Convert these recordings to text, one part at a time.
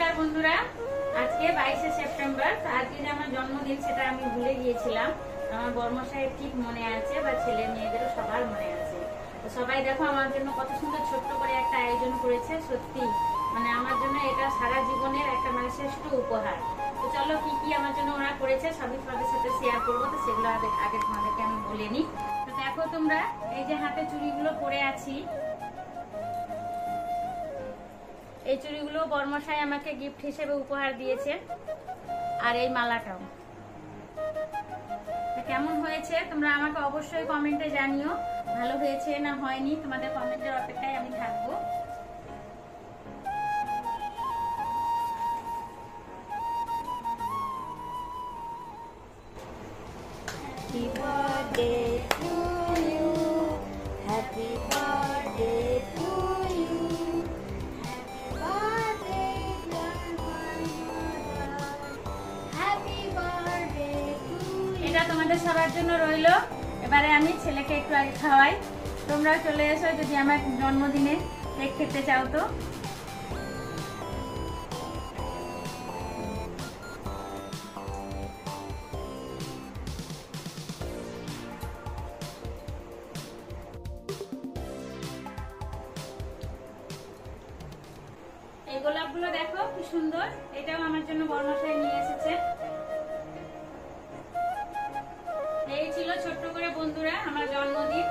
নমস্কার বন্ধুরা, আজকে 22শে সেপ্টেম্বর। আজকে যে আমার জন্মদিন সেটা আমি ভুলে গিয়েছিলাম। আমার বর্মশাইয়ের ঠিক মনে আছে বা ছেলে মেয়েদেরও সবার মনে আছে। তো সবাই দেখো আমার জন্য কত সুন্দর ছোট্ট করে একটা আয়োজন করেছে। সত্যি মানে আমার জন্য এটা সারা জীবনের একটা মানে শ্রেষ্ঠ উপহার। তো চলো কি কি আমার জন্য ওরা করেছে সবই তোমাদের সাথে শেয়ার করবো। তো সেগুলো আগে তোমাদেরকে আমি বলে নিই। তো দেখো তোমরা, এই যে হাতে চুড়িগুলো পরে আছি, এই চুড়িগুলো বর্মশাই আমাকে গিফট হিসেবে উপহার দিয়েছে। আর এই মালাটাও কেমন হয়েছে তোমরা আমাকে অবশ্যই কমেন্টে জানিও। ভালো হয়েছে না হয়নি, তোমাদের কমেন্টের অপেক্ষায় আমি থাকবো। Happy birthday to you, happy birthday to you, happy birthday dear mother, happy birthday to you. এটা তোমাদের সবার জন্য রইলো। এবারে আমি ছেলেকে একটু আগে খাওয়াই। তোমরাও চলে এসো যদি আমার জন্মদিনে কেক খেতে চাও। তো এই গোলাপগুলো দেখো কি সুন্দর, এটাও আমার জন্য বর্মশাই নিয়ে এসেছে। এই ছিল ছোট্ট করে বন্ধুরা আমার জন্মদিন।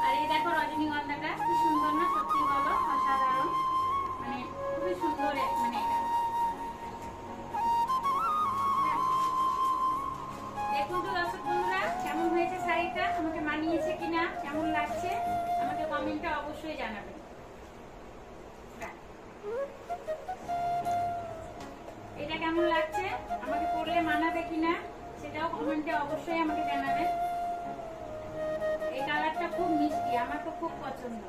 আর এই দেখো রজনীগন্ধাটা কি সুন্দর না, সত্যি বলো অসাধারণ, মানে খুবই সুন্দর। মানে এটা দেখুন তো দর্শক বন্ধুরা, কেমন হয়েছে শাড়িটা, আমাকে মানিয়েছে কিনা, কেমন লাগছে আমাকে কমেন্টে অবশ্যই জানাবেন। এটা কেমন লাগছে, আমাকে পরলে মানাবে কিনা সেটাও কমেন্টে অবশ্যই আমাকে জানাবেন। এই কালারটা খুব মিষ্টি, আমার তো খুব পছন্দ।